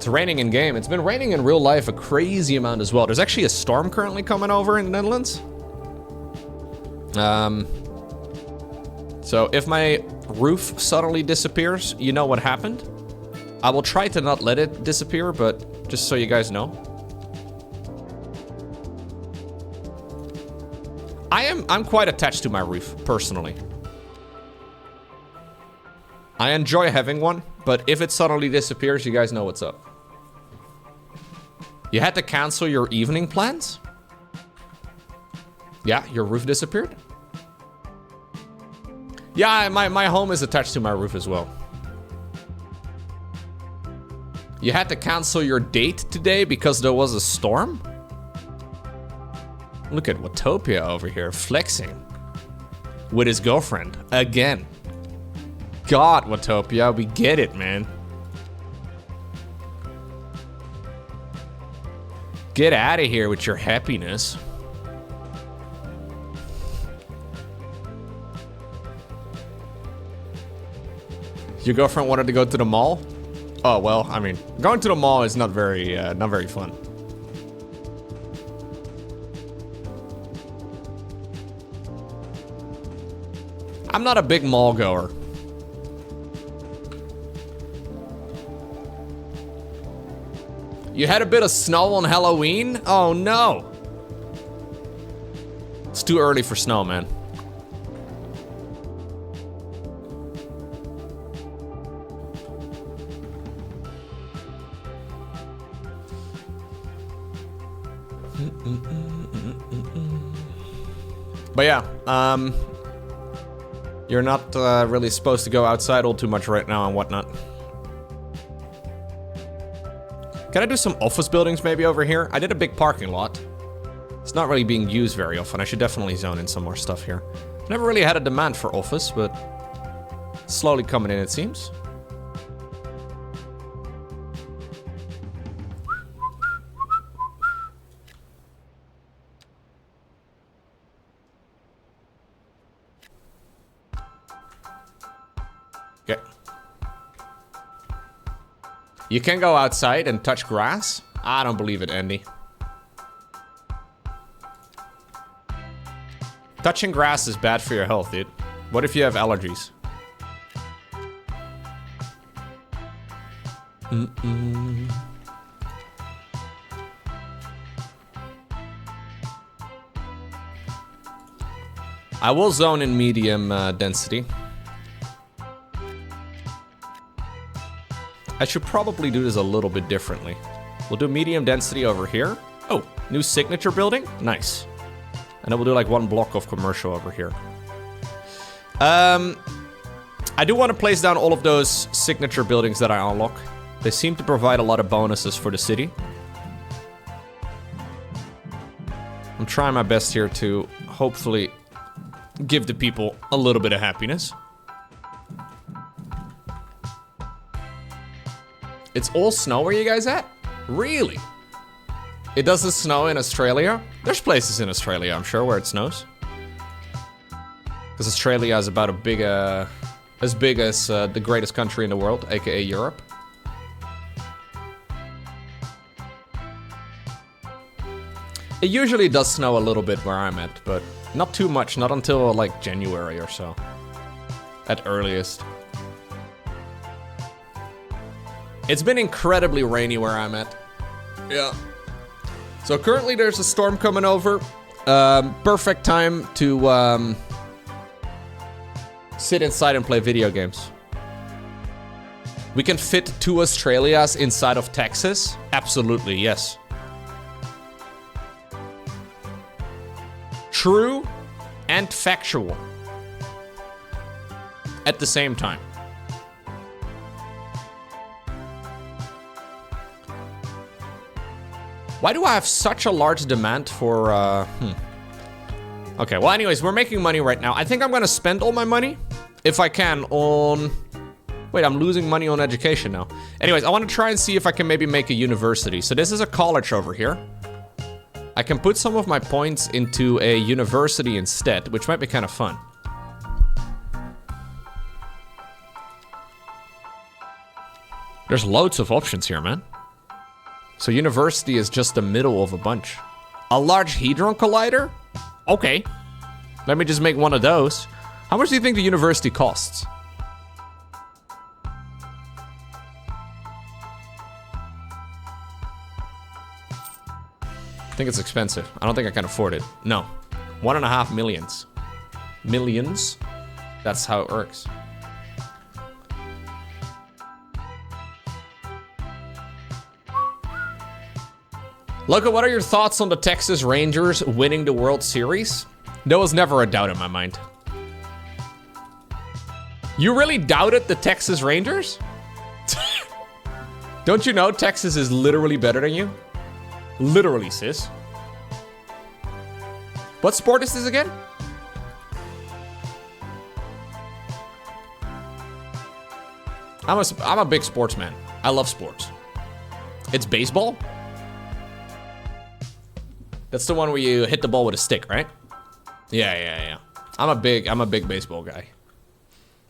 It's raining in game. It's been raining in real life a crazy amount as well. There's actually a storm currently coming over in the Netherlands. So if my roof suddenly disappears, you know what happened. I will try to not let it disappear, but just so you guys know. I'm quite attached to my roof, personally. I enjoy having one, but if it suddenly disappears, you guys know what's up. You had to cancel your evening plans? Yeah, your roof disappeared? Yeah, my home is attached to my roof as well. You had to cancel your date today because there was a storm? Look at Watopia over here, flexing. With his girlfriend, again. God, Watopia, we get it, man. Get out of here with your happiness. Your girlfriend wanted to go to the mall? Oh, well, I mean, going to the mall is not very fun. I'm not a big mall goer. You had a bit of snow on Halloween? Oh no. It's too early for snow, man. But yeah, you're not really supposed to go outside all too much right now and whatnot. Can I do some office buildings maybe over here? I did a big parking lot. It's not really being used very often. I should definitely zone in some more stuff here. Never really had a demand for office, but it's slowly coming in, it seems. Okay. You can go outside and touch grass? I don't believe it, Andy. Touching grass is bad for your health, dude. What if you have allergies? I will zone in medium density. I should probably do this a little bit differently. We'll do medium density over here. Oh, new signature building? Nice. And then we'll do like one block of commercial over here. I do want to place down all of those signature buildings that I unlock. They seem to provide a lot of bonuses for the city. I'm trying my best here to hopefully give the people a little bit of happiness. It's all snow where you guys at? Really? It doesn't snow in Australia? There's places in Australia, I'm sure, where it snows. Because Australia is about as big as the greatest country in the world, aka Europe. It usually does snow a little bit where I'm at, but not too much, not until like January or so. At earliest. It's been incredibly rainy where I'm at. Yeah. So currently there's a storm coming over. Perfect time to sit inside and play video games. We can fit 2 Australias inside of Texas? Absolutely, yes. True and factual. At the same time. Why do I have such a large demand for, Okay, well anyways, we're making money right now. I think I'm gonna spend all my money, if I can, on... Wait, I'm losing money on education now. Anyways, I want to try and see if I can maybe make a university. So this is a college over here. I can put some of my points into a university instead, which might be kind of fun. There's loads of options here, man. So university is just the middle of a bunch. A large hadron collider? Okay. Let me just make one of those. How much do you think the university costs? I think it's expensive. I don't think I can afford it. No. 1.5 millions. Millions? That's how it works. Lowko, what are your thoughts on the Texas Rangers winning the World Series? There was never a doubt in my mind. You really doubted the Texas Rangers? Don't you know Texas is literally better than you? Literally, sis. What sport is this again? I'm a big sportsman. I love sports. It's baseball? That's the one where you hit the ball with a stick, right? Yeah. I'm a big baseball guy.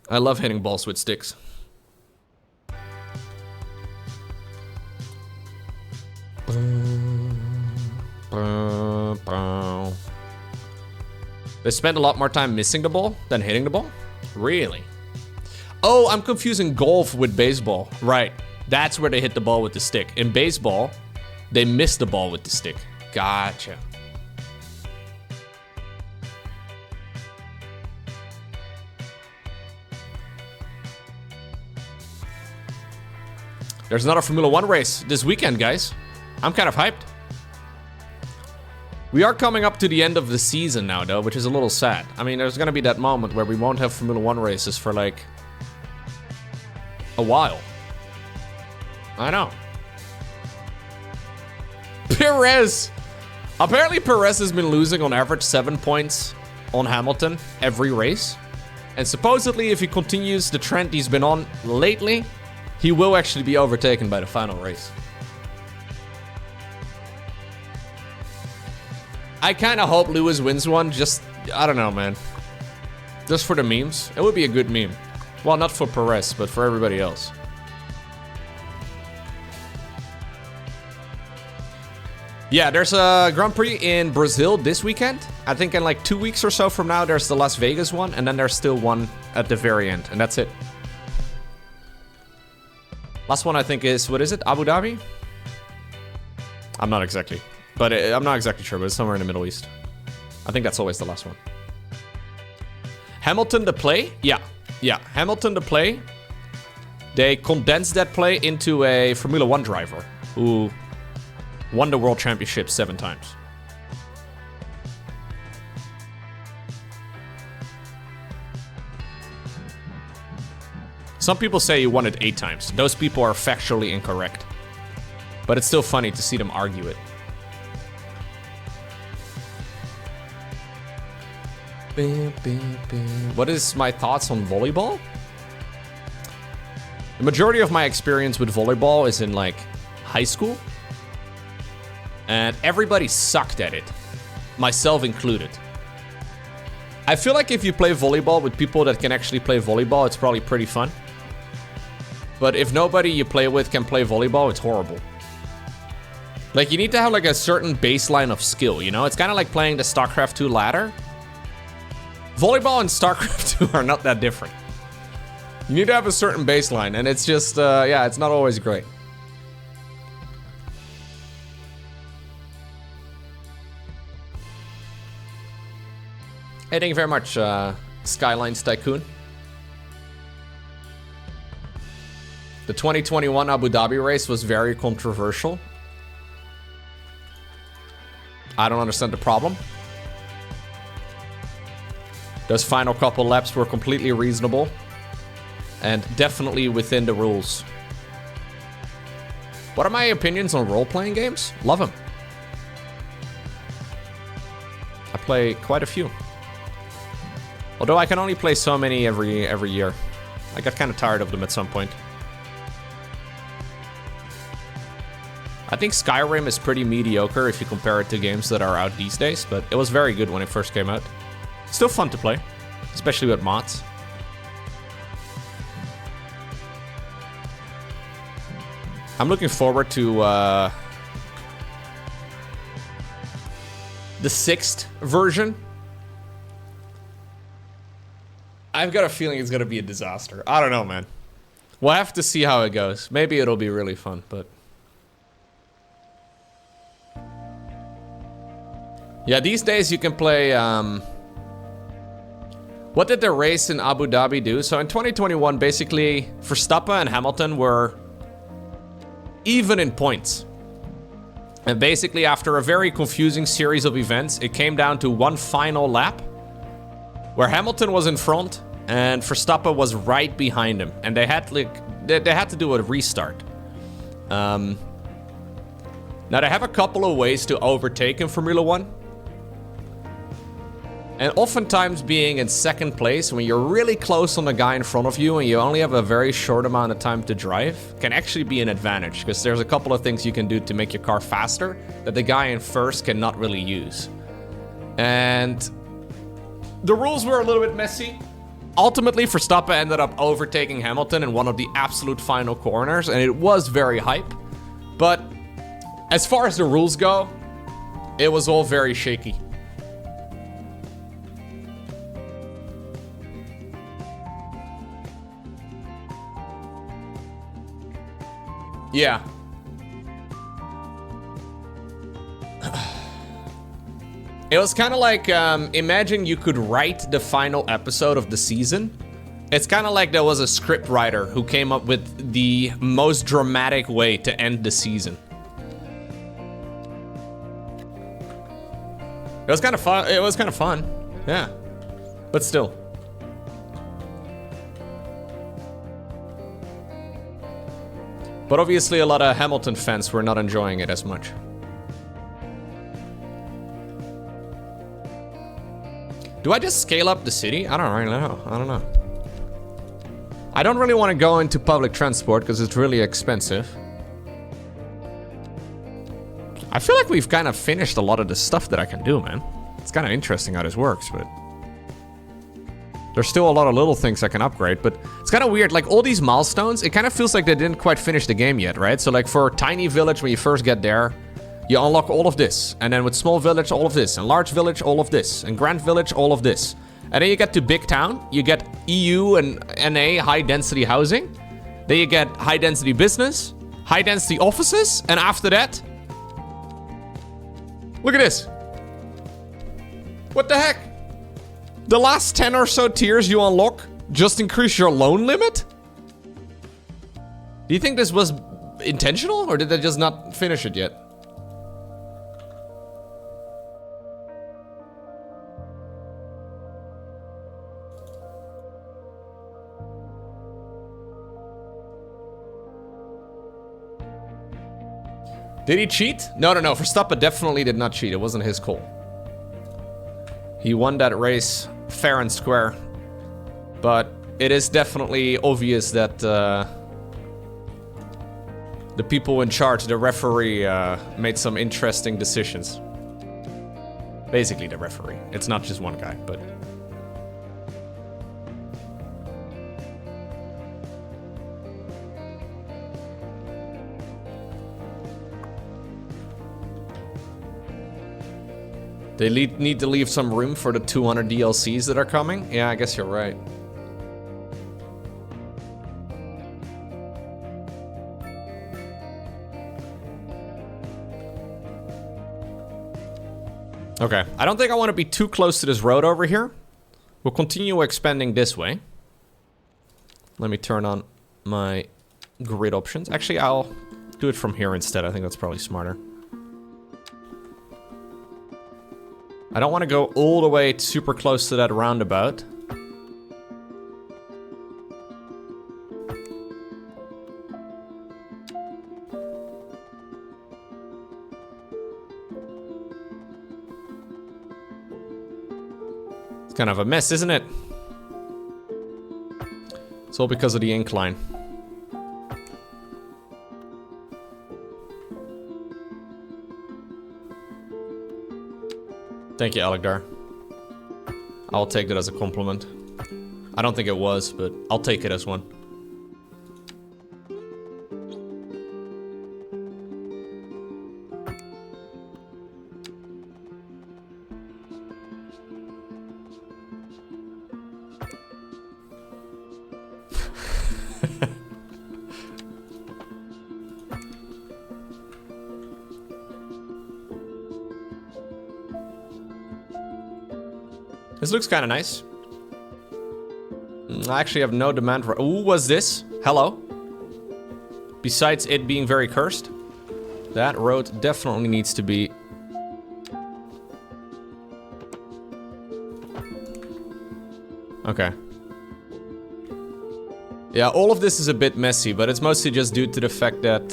I love hitting balls with sticks. They spend a lot more time missing the ball than hitting the ball? Really? Oh, I'm confusing golf with baseball. Right. That's where they hit the ball with the stick. In baseball, they miss the ball with the stick. Gotcha. There's another Formula 1 race this weekend, guys. I'm kind of hyped. We are coming up to the end of the season now, though, which is a little sad. I mean, there's going to be that moment where we won't have Formula 1 races for, like, a while. I know. Perez! Apparently, Perez has been losing on average 7 points on Hamilton every race. And supposedly, if he continues the trend he's been on lately, he will actually be overtaken by the final race. I kind of hope Lewis wins one. Just, I don't know, man. Just for the memes. It would be a good meme. Well, not for Perez, but for everybody else. Yeah, there's a Grand Prix in Brazil this weekend. I think in like 2 weeks or so from now, there's the Las Vegas one. And then there's still one at the very end. And that's it. Last one, I think, is, what is it? Abu Dhabi? I'm not exactly. But I'm not exactly sure, but it's somewhere in the Middle East. I think that's always the last one. Hamilton the play? Yeah. Hamilton the play. They condensed that play into a Formula 1 driver who won the World Championship 7 times. Some people say he won it 8 times. Those people are factually incorrect. But it's still funny to see them argue it. What is my thoughts on volleyball? The majority of my experience with volleyball is in like high school. And everybody sucked at it. Myself included. I feel like if you play volleyball with people that can actually play volleyball, it's probably pretty fun. But if nobody you play with can play volleyball, it's horrible. Like, you need to have like a certain baseline of skill, you know? It's kind of like playing the StarCraft 2 ladder. Volleyball and StarCraft 2 are not that different. You need to have a certain baseline, and it's just, yeah, it's not always great. Hey, thank you very much, Skylines Tycoon. The 2021 Abu Dhabi race was very controversial. I don't understand the problem. Those final couple laps were completely reasonable and definitely within the rules. What are my opinions on role-playing games? Love them. I play quite a few. Although I can only play so many every year. I got kind of tired of them at some point. I think Skyrim is pretty mediocre if you compare it to games that are out these days, but it was very good when it first came out. Still fun to play, especially with mods. I'm looking forward to the 6th version. I've got a feeling it's gonna be a disaster. I don't know, man. We'll have to see how it goes. Maybe it'll be really fun, but... Yeah, these days you can play, what did the race in Abu Dhabi do? So in 2021, basically, Verstappen and Hamilton were even in points. And basically, after a very confusing series of events, it came down to one final lap, where Hamilton was in front and Verstappen was right behind him. And they had, they had to do a restart. Now, they have a couple of ways to overtake in Formula 1. And oftentimes being in second place when you're really close on the guy in front of you and you only have a very short amount of time to drive can actually be an advantage, because there's a couple of things you can do to make your car faster that the guy in first cannot really use. And the rules were a little bit messy. Ultimately, Verstappen ended up overtaking Hamilton in one of the absolute final corners, and it was very hype. But as far as the rules go, it was all very shaky. Yeah. It was kind of like, imagine you could write the final episode of the season. It's kind of like there was a script writer who came up with the most dramatic way to end the season. It was kind of fun. It was kind of fun. Yeah. But still. But obviously a lot of Hamilton fans were not enjoying it as much. Do I just scale up the city? I don't really know. I don't know. I don't really want to go into public transport because it's really expensive. I feel like we've kind of finished a lot of the stuff that I can do, man. It's kind of interesting how this works, but... There's still a lot of little things I can upgrade, but it's kind of weird. Like, all these milestones, it kind of feels like they didn't quite finish the game yet, right? So, like, for Tiny Village, when you first get there, you unlock all of this. And then with Small Village, all of this. And Large Village, all of this. And Grand Village, all of this. And then you get to Big Town. You get EU and NA high-density housing. Then you get high-density business, high-density offices. And after that... Look at this. What the heck? The last 10 or so tiers you unlock just increase your loan limit? Do you think this was intentional, or did they just not finish it yet? Did he cheat? No. Verstappen definitely did not cheat. It wasn't his call. He won that race fair and square, but it is definitely obvious that the people in charge, the referee, made some interesting decisions. Basically the referee. It's not just one guy, but... They need to leave some room for the 200 DLCs that are coming? Yeah, I guess you're right. Okay, I don't think I want to be too close to this road over here. We'll continue expanding this way. Let me turn on my grid options. Actually, I'll do it from here instead. I think that's probably smarter. I don't want to go all the way super close to that roundabout. It's kind of a mess, isn't it? It's all because of the incline. Thank you, Alekdar. I'll take that as a compliment. I don't think it was, but I'll take it as one. This looks kind of nice. I actually have no demand for... Ooh, what's this? Hello. Besides it being very cursed, that road definitely needs to be... Okay. Yeah, all of this is a bit messy, but it's mostly just due to the fact that,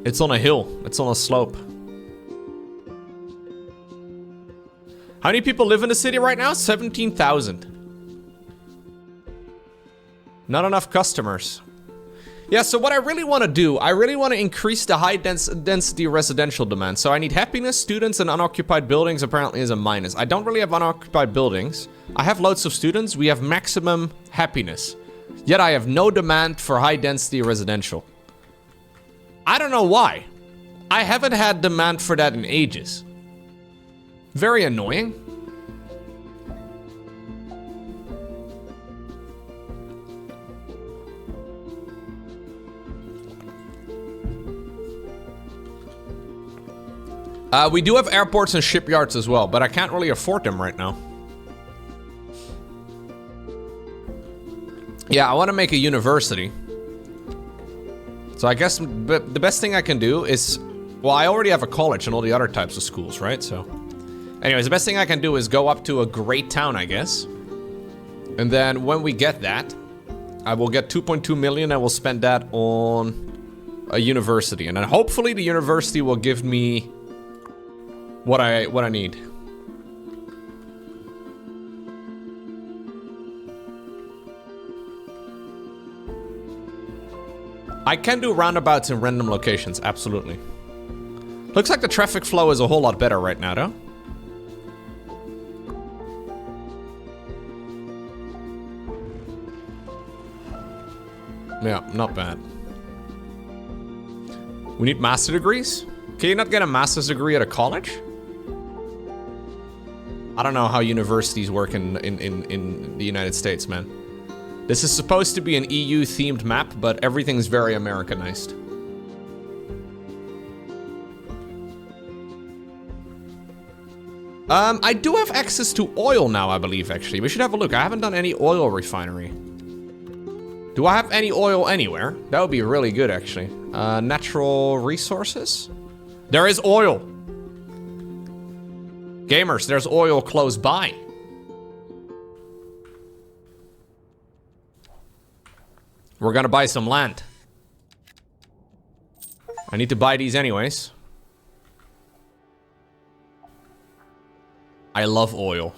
it's on a hill. It's on a slope. How many people live in the city right now? 17,000. Not enough customers. Yeah, so what I really want to do, I really want to increase the high density residential demand. So I need happiness, students, and unoccupied buildings apparently is a minus. I don't really have unoccupied buildings. I have loads of students. We have maximum happiness. Yet I have no demand for high density residential. I don't know why. I haven't had demand for that in ages. Very annoying. We do have airports and shipyards as well, but I can't really afford them right now. Yeah, I want to make a university. So I guess the best thing I can do is... Well, I already have a college and all the other types of schools, right? So... Anyways, the best thing I can do is go up to a great town, I guess. And then when we get that, I will get 2.2 million and we'll spend that on a university. And then hopefully the university will give me what I need. I can do roundabouts in random locations, absolutely. Looks like the traffic flow is a whole lot better right now, though. Yeah, not bad. We need master degrees? Can you not get a master's degree at a college? I don't know how universities work in the United States, man. This is supposed to be an EU-themed map, but everything's very Americanized. I do have access to oil now, I believe, actually. We should have a look. I haven't done any oil refinery. Do I have any oil anywhere? That would be really good, actually. Natural resources? There is oil. Gamers, there's oil close by. We're gonna buy some land. I need to buy these anyways. I love oil.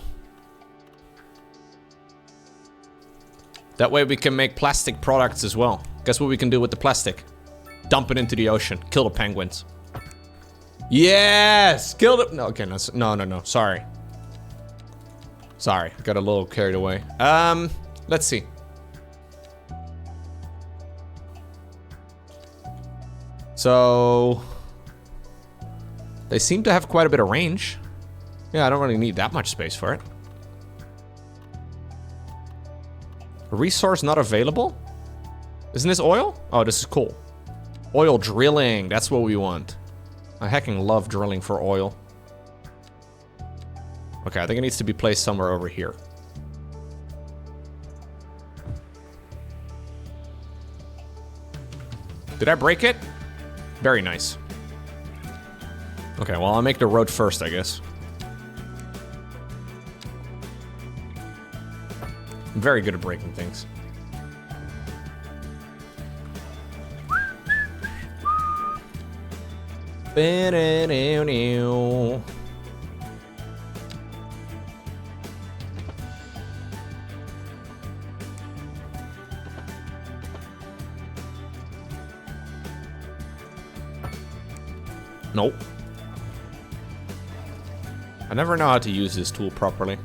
That way we can make plastic products as well. Guess what we can do with the plastic? Dump it into the ocean. Kill the penguins. Yes! Kill the... No, okay, no. Sorry. Sorry, got a little carried away. Let's see. So... They seem to have quite a bit of range. Yeah, I don't really need that much space for it. Resource not available? Isn't this oil? Oh, this is cool. Oil drilling, that's what we want. I hecking love drilling for oil. Okay, I think it needs to be placed somewhere over here. Did I break it? Very nice. Okay, well, I'll make the road first, I guess. I'm very good at breaking things. Nope. I never know how to use this tool properly.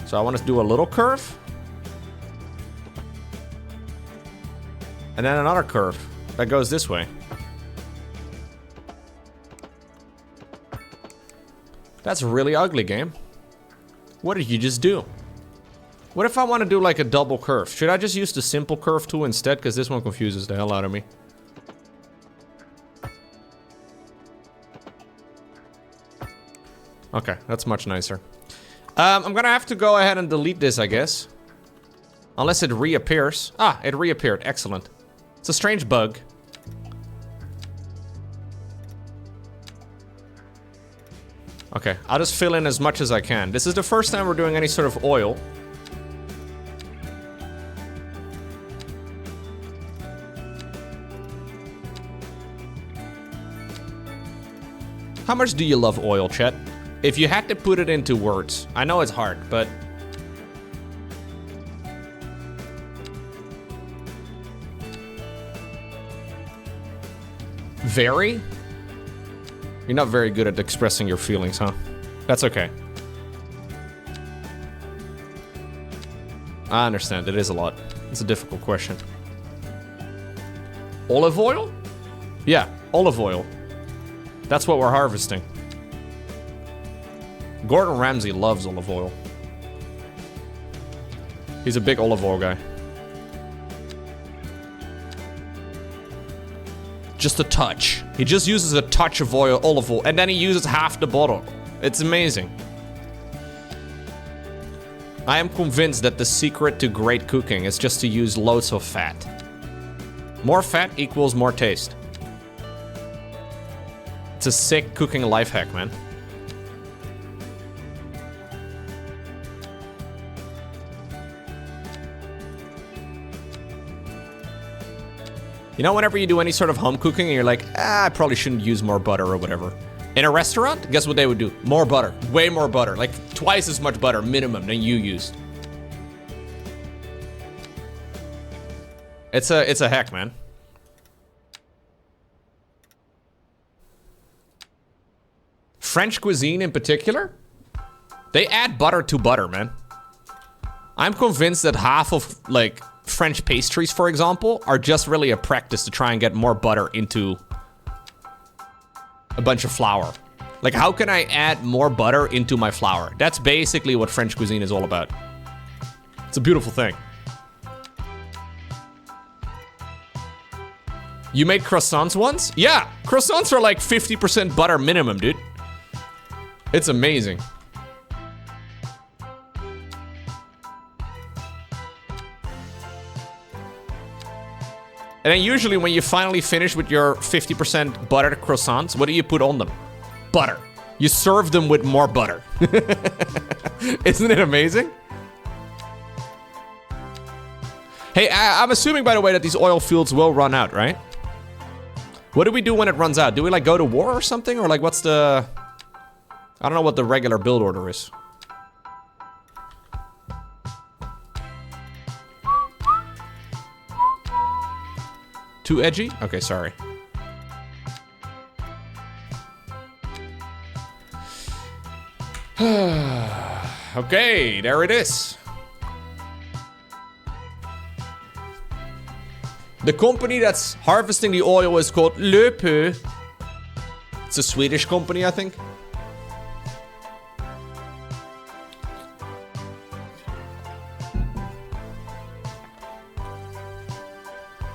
So I want to do a little curve. And then another curve that goes this way. That's really ugly, game. What did you just do? What if I want to do like a double curve? Should I just use the simple curve tool instead? Because this one confuses the hell out of me. Okay, that's much nicer. I'm gonna have to go ahead and delete this, I guess. Unless it reappears. Ah, it reappeared. Excellent. It's a strange bug. Okay, I'll just fill in as much as I can. This is the first time we're doing any sort of oil. How much do you love oil, Chet? If you had to put it into words, I know it's hard, but... Very? You're not very good at expressing your feelings, huh? That's okay. I understand, it is a lot. It's a difficult question. Olive oil? Yeah, olive oil. That's what we're harvesting. Gordon Ramsay loves olive oil. He's a big olive oil guy. Just a touch. He just uses a touch of olive oil, and then he uses half the bottle. It's amazing. I am convinced that the secret to great cooking is just to use loads of fat. More fat equals more taste. It's a sick cooking life hack, man. You know, whenever you do any sort of home cooking and you're like, I probably shouldn't use more butter or whatever. In a restaurant, guess what they would do? More butter. Way more butter. Like twice as much butter minimum than you used. It's a hack, man. French cuisine in particular, they add butter to butter, man. I'm convinced that half of, like, French pastries, for example, are just really a practice to try and get more butter into a bunch of flour. Like, how can I add more butter into my flour? That's basically what French cuisine is all about. It's a beautiful thing. You made croissants once? Yeah, croissants are like 50% butter minimum, dude. It's amazing. And then usually when you finally finish with your 50% buttered croissants, what do you put on them? Butter. You serve them with more butter. Isn't it amazing? Hey, I'm assuming, by the way, that these oil fields will run out, right? What do we do when it runs out? Do we, like, go to war or something? Or, like, what's the... I don't know what the regular build order is. Too edgy? Okay, sorry. Okay, there it is. The company that's harvesting the oil is called Lowko. It's a Swedish company, I think.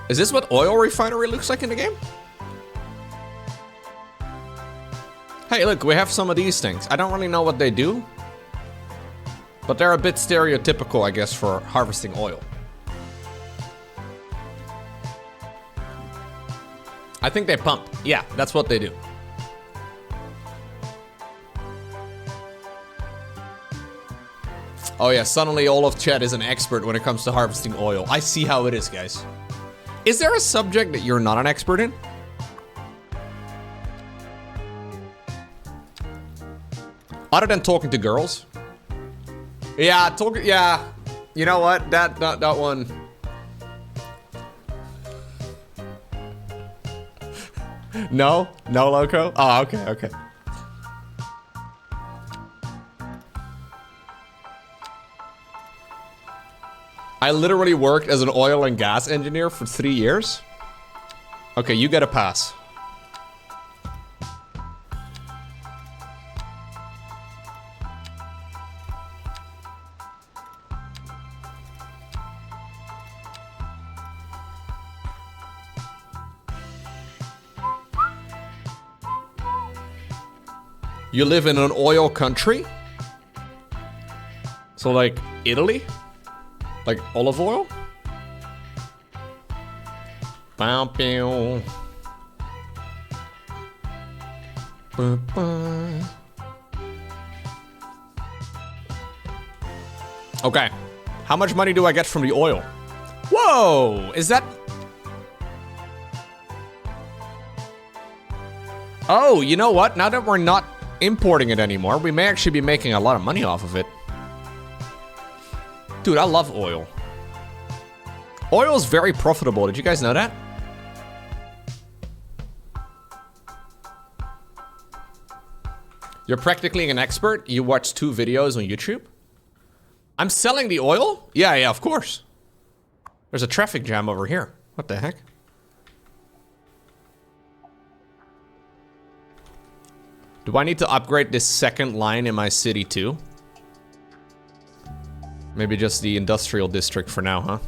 Is this what oil refinery looks like in the game? Hey, look, we have some of these things. I don't really know what they do, but they're a bit stereotypical, I guess, for harvesting oil. I think they pump. Yeah, that's what they do. Oh yeah, suddenly all of chat is an expert when it comes to harvesting oil. I see how it is, guys. Is there a subject that you're not an expert in? Other than talking to girls? Yeah, yeah. You know what? That one. No? No, Lowko? Oh, okay. I literally worked as an oil and gas engineer for 3 years. Okay, you get a pass. You live in an oil country? So like Italy? Like olive oil? Bow, bow. Okay. How much money do I get from the oil? Whoa! Is that... Oh, you know what? Now that we're not importing it anymore, we may actually be making a lot of money off of it. Dude, I love oil. Oil is very profitable. Did you guys know that? You're practically an expert. You watch 2 videos on YouTube. I'm selling the oil? Yeah, of course. There's a traffic jam over here. What the heck? Do I need to upgrade this second line in my city too? Maybe just the industrial district for now, huh?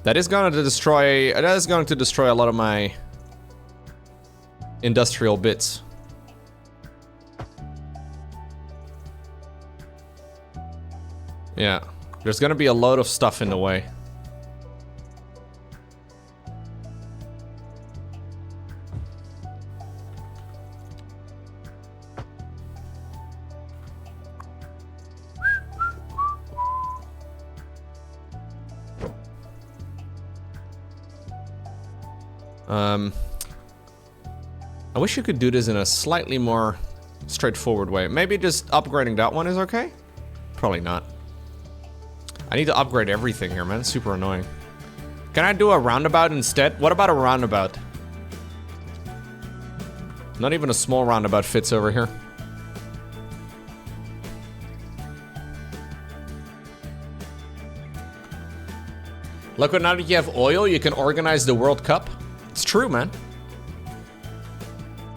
That is going to destroy a lot of my industrial bits. Yeah, there's gonna be a load of stuff in the way. I wish you could do this in a slightly more straightforward way. Maybe just upgrading that one is okay? Probably not. I need to upgrade everything here, man. It's super annoying. Can I do a roundabout instead? What about a roundabout? Not even a small roundabout fits over here. Look, now that you have oil, you can organize the World Cup. It's true, man.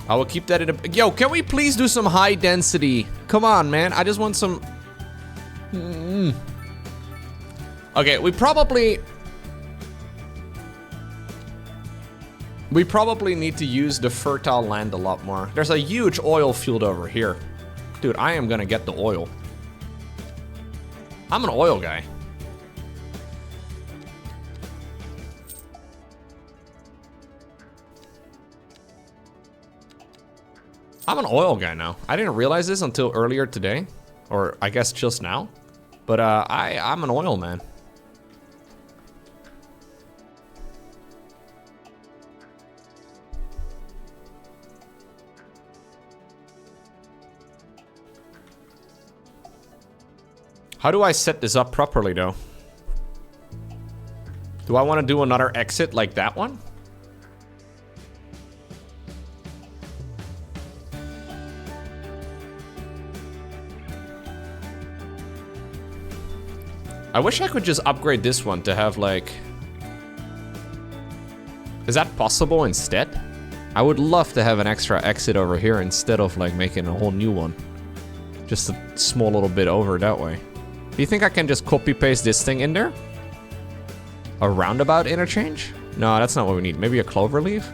I will keep that in a... Yo, can we please do some high density? Come on, man. I just want some... Okay, we probably need to use the fertile land a lot more. There's a huge oil field over here. Dude, I am gonna get the oil. I'm an oil guy. I'm an oil guy now. I didn't realize this until earlier today. Or I guess just now. But I'm an oil man. How do I set this up properly, though? Do I want to do another exit like that one? I wish I could just upgrade this one to have, like... Is that possible instead? I would love to have an extra exit over here instead of, like, making a whole new one. Just a small little bit over that way. Do you think I can just copy-paste this thing in there? A roundabout interchange? No, that's not what we need. Maybe a clover leaf?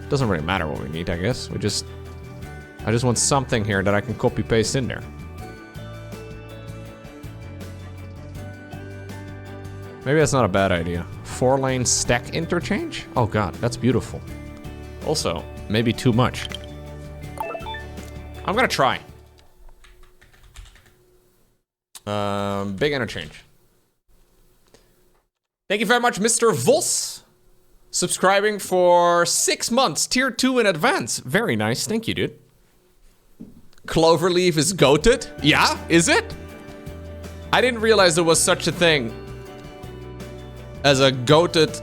Doesn't really matter what we need, I guess. I just want something here that I can copy-paste in there. Maybe that's not a bad idea. 4-lane stack interchange? Oh god, that's beautiful. Also, maybe too much. I'm gonna try. Big interchange. Thank you very much, Mr. Vos. Subscribing for 6 months, tier 2 in advance. Very nice, thank you, dude. Cloverleaf is goated? Yeah, is it? I didn't realize there was such a thing as a goated...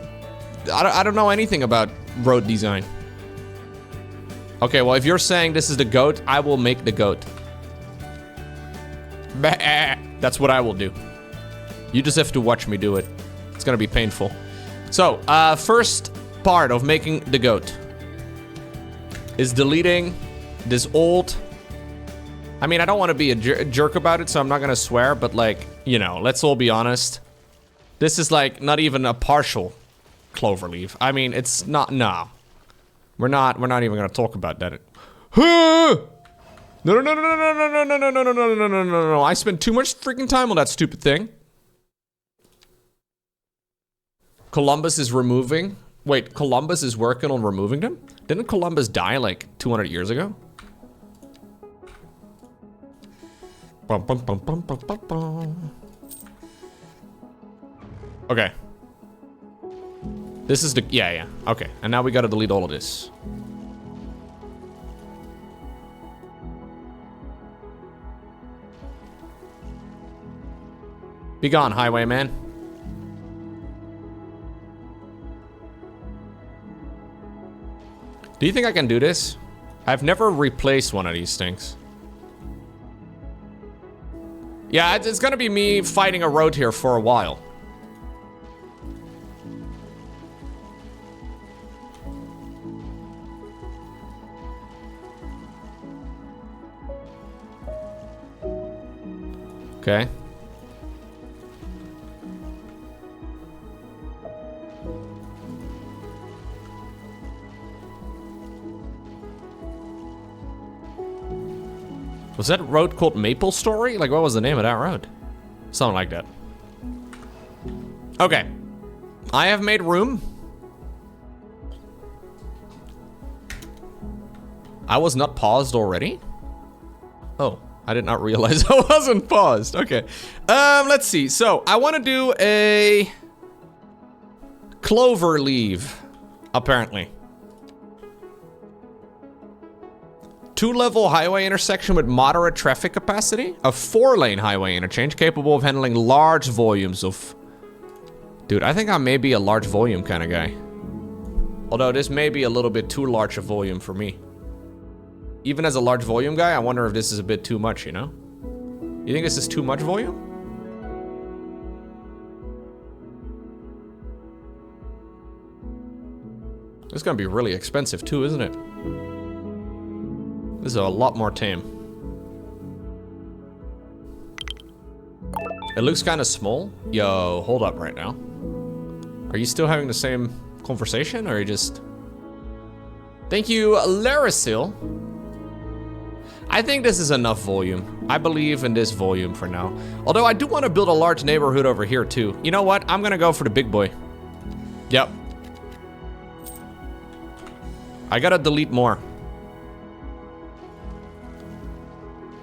I don't know anything about road design. Okay, well, if you're saying this is the goat, I will make the goat. That's what I will do. You just have to watch me do it. It's gonna be painful. So, first part of making the goat is deleting this old... I mean, I don't want to be a jerk about it, so I'm not gonna swear, but like, you know, let's all be honest. This is like not even a partial cloverleaf. I mean, it's not, no. We're not even gonna talk about that. No, no, no, no, no, no, no, no, no, no, no, no, no, no, no. I spent too much freaking time on that stupid thing. Columbus is removing. Wait, Columbus is working on removing them? Didn't Columbus die like 200 years ago? Bum, bum, bum, bum, bum, bum, bum. Okay. This is the, yeah. Okay, and now we gotta delete all of this. Be gone, highwayman. Do you think I can do this? I've never replaced one of these things. Yeah, it's gonna be me fighting a road here for a while. Okay. Was that road called Maple Story? Like, what was the name of that road? Something like that. Okay. I have made room. I was not paused already? Oh, I did not realize I wasn't paused. Okay. Let's see. So, I want to do a clover leaf, apparently. 2-level highway intersection with moderate traffic capacity. A 4-lane highway interchange capable of handling large volumes of... Dude, I think I may be a large volume kind of guy. Although this may be a little bit too large a volume for me. Even as a large volume guy, I wonder if this is a bit too much, you know? You think this is too much volume? This is gonna be really expensive too, isn't it? This is a lot more tame. It looks kind of small. Yo, hold up right now. Are you still having the same conversation, or are you just... Thank you, Larisil. I think this is enough volume. I believe in this volume for now. Although I do want to build a large neighborhood over here too. You know what? I'm gonna go for the big boy. Yep. I gotta delete more.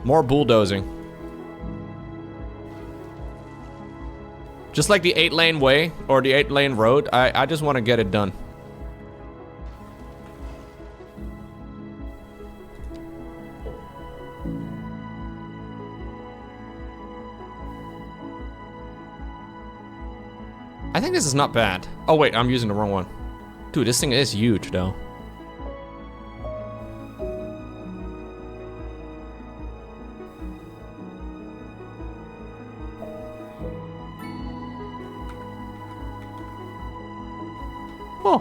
More bulldozing. Just like the 8-lane way or the 8-lane road, I just want to get it done. I think this is not bad. Oh wait, I'm using the wrong one. Dude, this thing is huge though. Oh.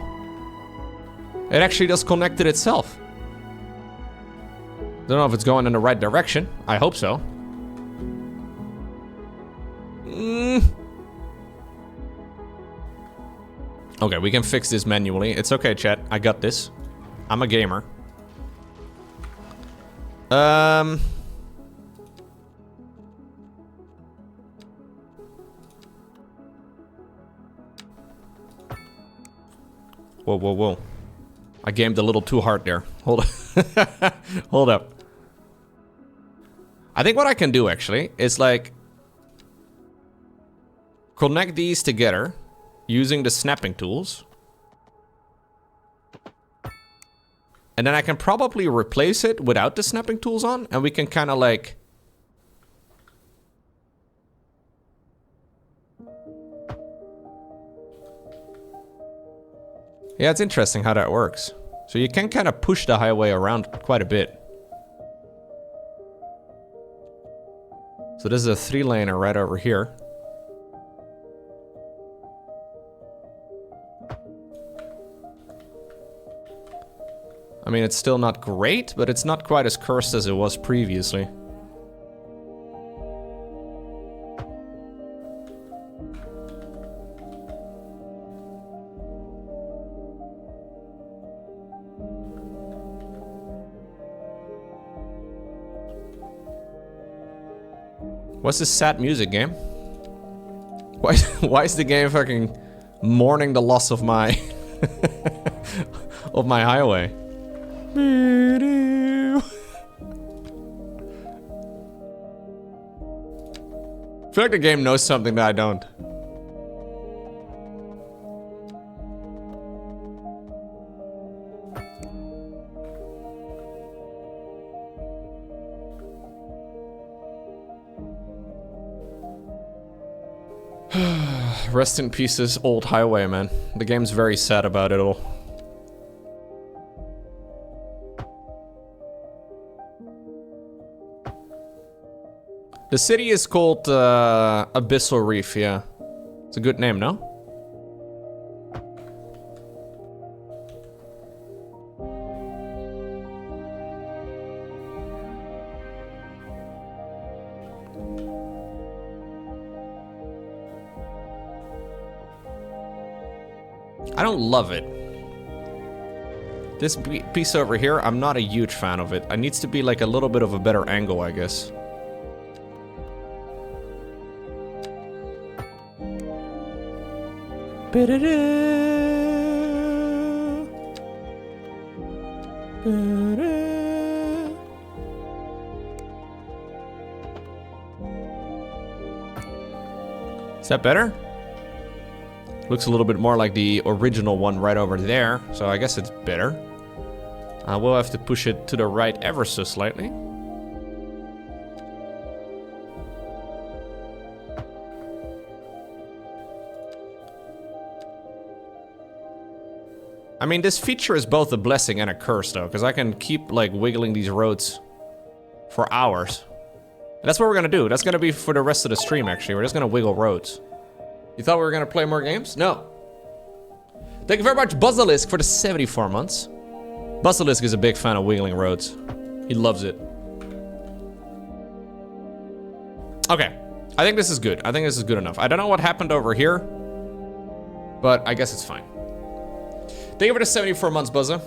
It actually just connected itself. Don't know if it's going in the right direction. I hope so. Okay, we can fix this manually. It's okay, chat. I got this. I'm a gamer. Whoa, whoa, whoa. I gamed a little too hard there. Hold up. Hold up. I think what I can do, actually, is, like... connect these together using the snapping tools. And then I can probably replace it without the snapping tools on, and we can kind of, like... Yeah, it's interesting how that works. So you can kind of push the highway around quite a bit. So this is a 3-laner right over here. I mean, it's still not great, but it's not quite as cursed as it was previously. What's this sad music, game? Why is the game fucking mourning the loss of my of my highway? I feel like the game knows something that I don't. Rest in peace, this old highway, man. The game's very sad about it all. The city is called Abyssal Reef, yeah. It's a good name, no? I don't love it. This piece over here, I'm not a huge fan of it. It needs to be like a little bit of a better angle, I guess. Is that better? Looks a little bit more like the original one right over there, so I guess it's better. We'll have to push it to the right ever so slightly. I mean, this feature is both a blessing and a curse, though, because I can keep, like, wiggling these roads for hours. And that's what we're gonna do. That's gonna be for the rest of the stream, actually. We're just gonna wiggle roads. You thought we were gonna play more games? No. Thank you very much, Buzzalisk, for the 74 months. Buzzalisk is a big fan of wiggling roads. He loves it. Okay. I think this is good. I think this is good enough. I don't know what happened over here, but I guess it's fine. Thank you for the 74 months, Buzza.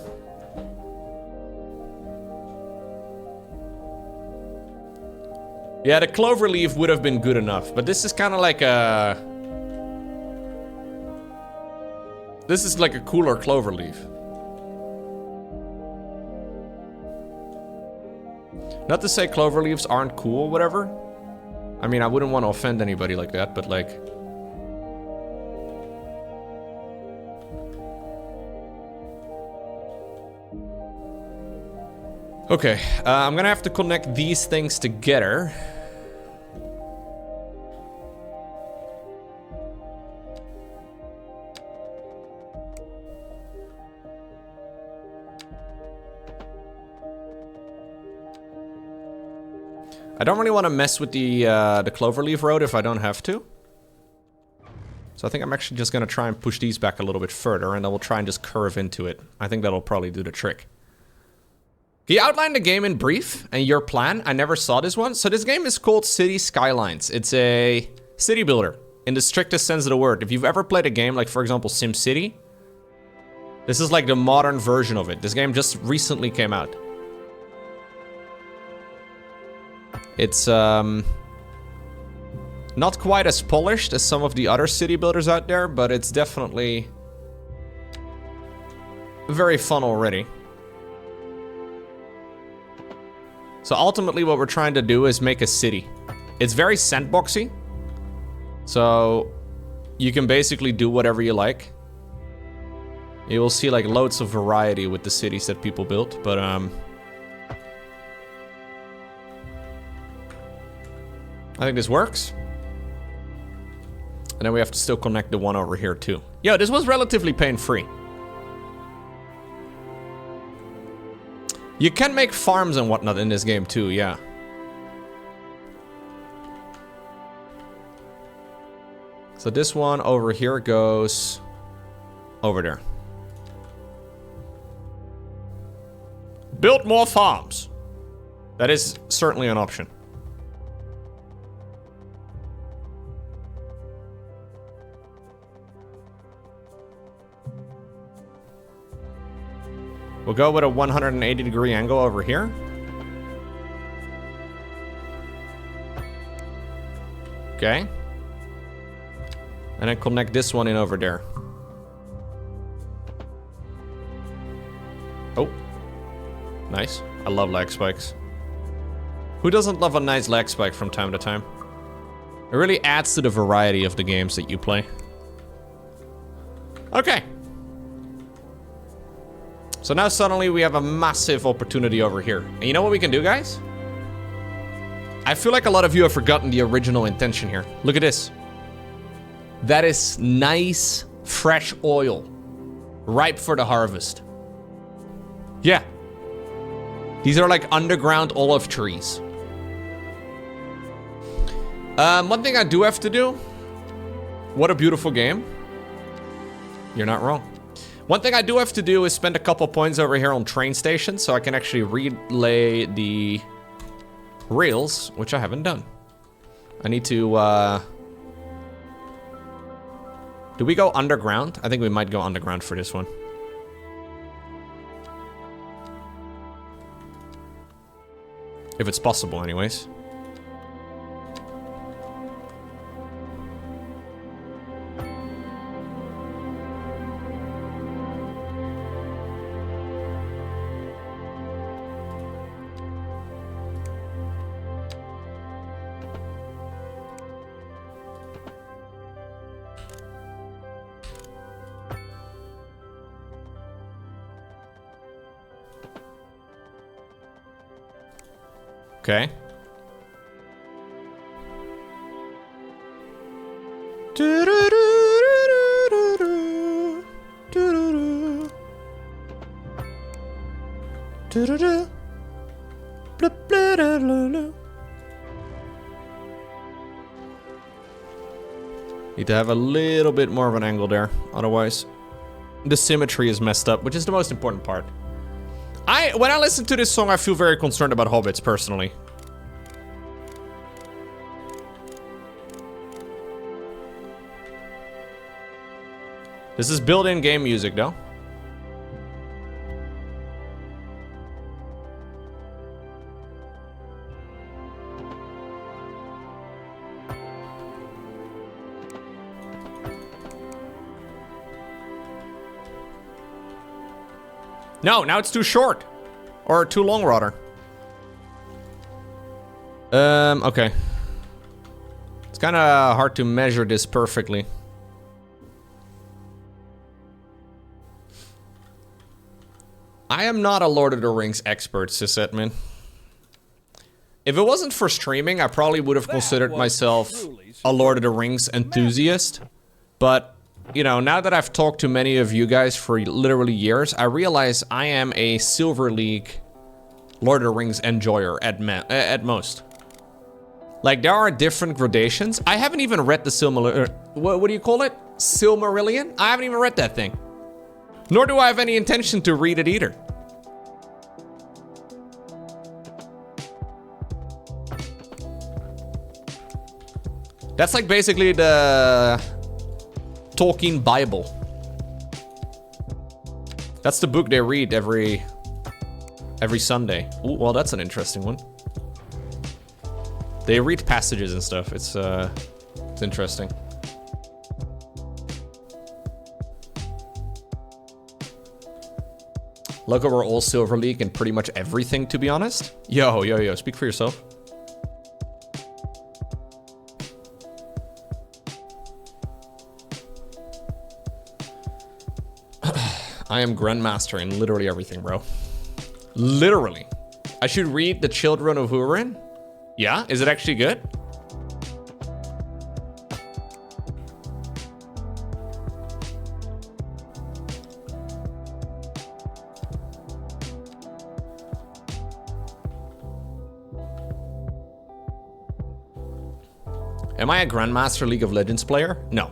Yeah, the clover leaf would have been good enough, but this is kind of like a... This is like a cooler clover leaf. Not to say clover leaves aren't cool, whatever. I mean, I wouldn't want to offend anybody like that, but like... Okay, I'm gonna have to connect these things together. I don't really want to mess with the Cloverleaf Road if I don't have to. So I think I'm actually just gonna try and push these back a little bit further, and then we'll try and just curve into it. I think that'll probably do the trick. Can you outline the game in brief and your plan? I never saw this one. So this game is called City Skylines. It's a city builder in the strictest sense of the word. If you've ever played a game like, for example, SimCity, this is like the modern version of it. This game just recently came out. It's not quite as polished as some of the other city builders out there, but it's definitely very fun already. So ultimately what we're trying to do is make a city. It's very sandboxy. So you can basically do whatever you like. You will see like loads of variety with the cities that people built, but I think this works. And then we have to still connect the one over here too. Yeah, this was relatively pain-free. You can make farms and whatnot in this game too, yeah. So this one over here goes over there. Build more farms. That is certainly an option. We'll go with a 180-degree angle over here. Okay. And then connect this one in over there. Oh. Nice. I love lag spikes. Who doesn't love a nice lag spike from time to time? It really adds to the variety of the games that you play. Okay. So now suddenly we have a massive opportunity over here. And you know what we can do, guys? I feel like a lot of you have forgotten the original intention here. Look at this. That is nice, fresh oil. Ripe for the harvest. Yeah. These are like underground olive trees. One thing I do have to do. What a beautiful game. You're not wrong. One thing I do have to do is spend a couple points over here on train stations so I can actually relay the rails, which I haven't done. I need to, do we go underground? I think we might go underground for this one. If it's possible, anyways. Okay. Need to have a little bit more of an angle there, otherwise the symmetry is messed up, which is the most important part. When I listen to this song, I feel very concerned about hobbits, personally. This is built-in game music, though. No, now it's too short. Or too long, rather. Okay. It's kind of hard to measure this perfectly. I am not a Lord of the Rings expert, CEST, man. If it wasn't for streaming, I probably would have considered myself a Lord of the Rings enthusiast. But, you know, now that I've talked to many of you guys for literally years, I realize I am a Silver League Lord of the Rings enjoyer at most. Like, there are different gradations. I haven't even read the what do you call it? Silmarillion? I haven't even read that thing. Nor do I have any intention to read it either. That's like basically the Tolkien Bible. That's the book they read every Sunday. Ooh, well, that's an interesting one. They read passages and stuff. It's interesting. Lowko, we're all Silver League in pretty much everything, to be honest. Yo, speak for yourself. I am Grandmaster in literally everything, bro. Literally. I should read The Children of Húrin? Yeah? Is it actually good? Am I a Grandmaster League of Legends player? No.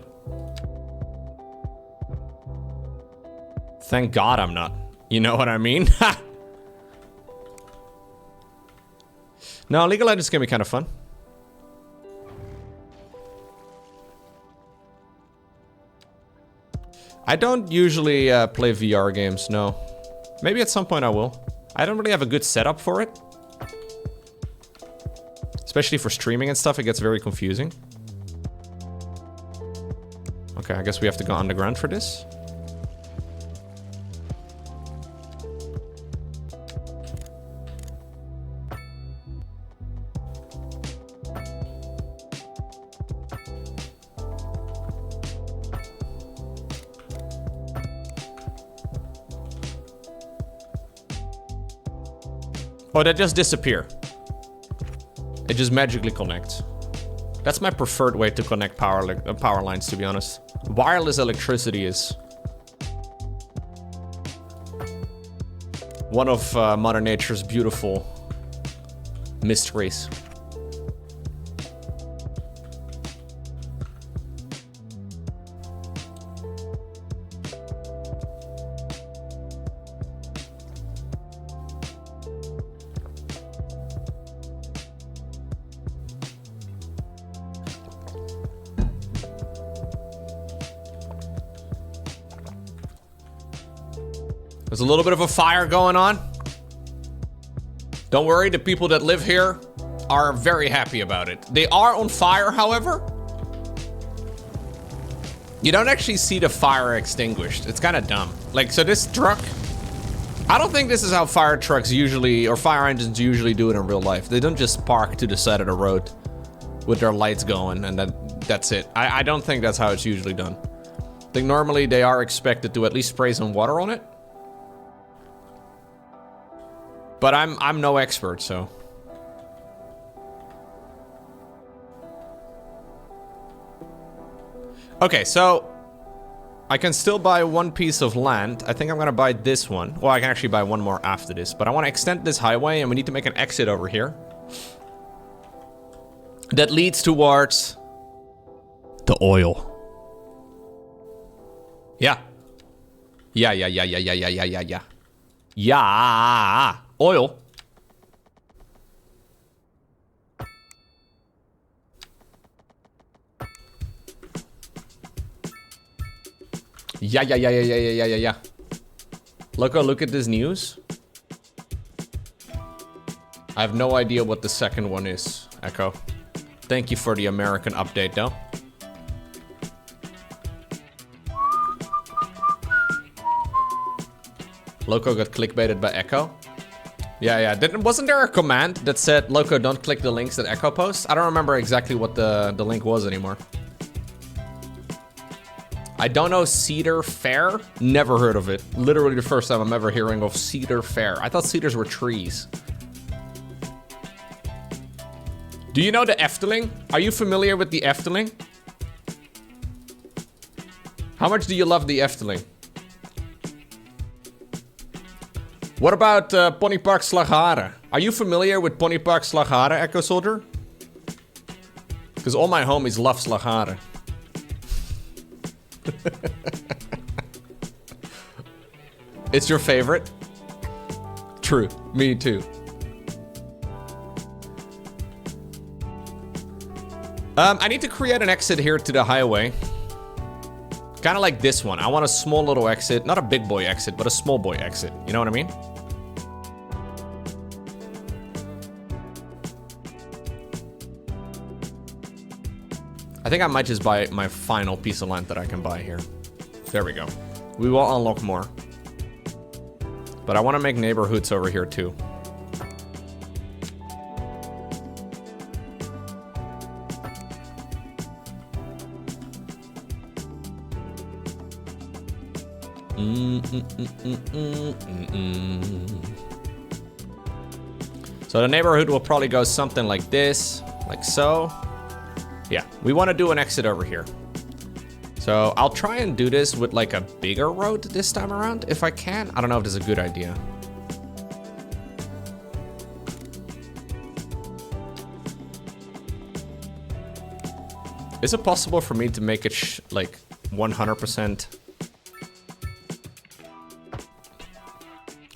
Thank God I'm not. You know what I mean? No, League of Legends can be kind of fun. I don't usually play VR games, no. Maybe at some point I will. I don't really have a good setup for it. Especially for streaming and stuff, it gets very confusing. Okay, I guess we have to go underground for this. Oh, that just disappear. It just magically connects. That's my preferred way to connect power lines, to be honest. Wireless electricity is one of Mother Nature's beautiful mysteries. There's a little bit of a fire going on. Don't worry, the people that live here are very happy about it. They are on fire, however. You don't actually see the fire extinguished. It's kind of dumb. Like, so this truck, I don't think this is how fire trucks usually, or fire engines usually do it in real life. They don't just park to the side of the road with their lights going and that's it. I don't think that's how it's usually done. I think normally they are expected to at least spray some water on it. But I'm no expert, so. Okay, so I can still buy one piece of land. I think I'm gonna buy this one. Well, I can actually buy one more after this, but I want to extend this highway and we need to make an exit over here. That leads towards the oil. Yeah. Yeah. Yeah. Oil. Yeah. Lowko, look at this news. I have no idea what the second one is, Echo. Thank you for the American update, though. Lowko got clickbaited by Echo. Yeah. Wasn't there a command that said, Lowko, don't click the links that Echo posts? I don't remember exactly what the link was anymore. I don't know cedar fair. Never heard of it. Literally the first time I'm ever hearing of cedar fair. I thought cedars were trees. Do you know the Efteling? Are you familiar with the Efteling? How much do you love the Efteling? What about Ponypark Slagharen? Are you familiar with Ponypark Slagharen, Echo Soldier? Because all my homies love Slagharen. It's your favorite? True, me too. I need to create an exit here to the highway. Kind of like this one. I want a small little exit. Not a big boy exit, but a small boy exit. You know what I mean? I think I might just buy my final piece of land that I can buy here. There we go. We will unlock more. But I want to make neighborhoods over here too. So the neighborhood will probably go something like this, like so. Yeah, we want to do an exit over here. So I'll try and do this with like a bigger road this time around if I can. I don't know if this is a good idea. Is it possible for me to make it like 100%?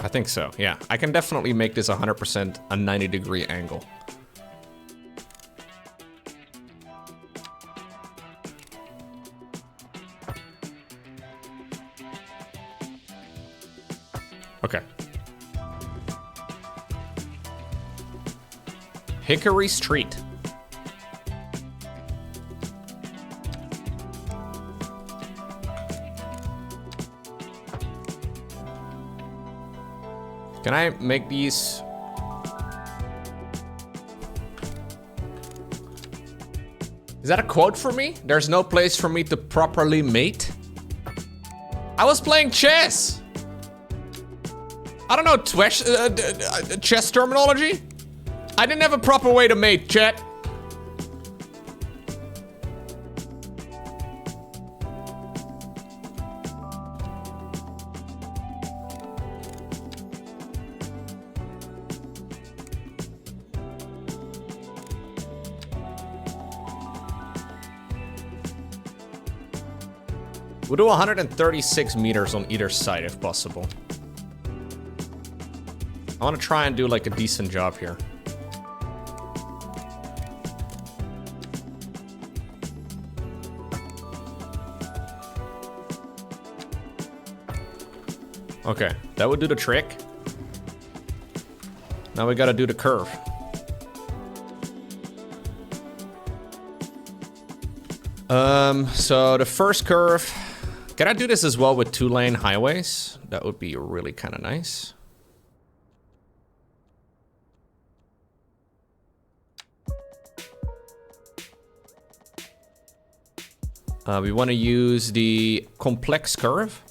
I think so, yeah. I can definitely make this 100% a 90-degree angle. Okay. Hickory Street. Can I make these? Is that a quote for me? There's no place for me to properly mate? I was playing chess. I don't know chess terminology. I didn't have a proper way to mate, chat. We'll do 136 meters on either side if possible. I want to try and do like a decent job here. Okay, that would do the trick. Now we gotta do the curve. So the first curve, can I do this as well with 2-lane highways? That would be really kind of nice. We want to use the complex curve.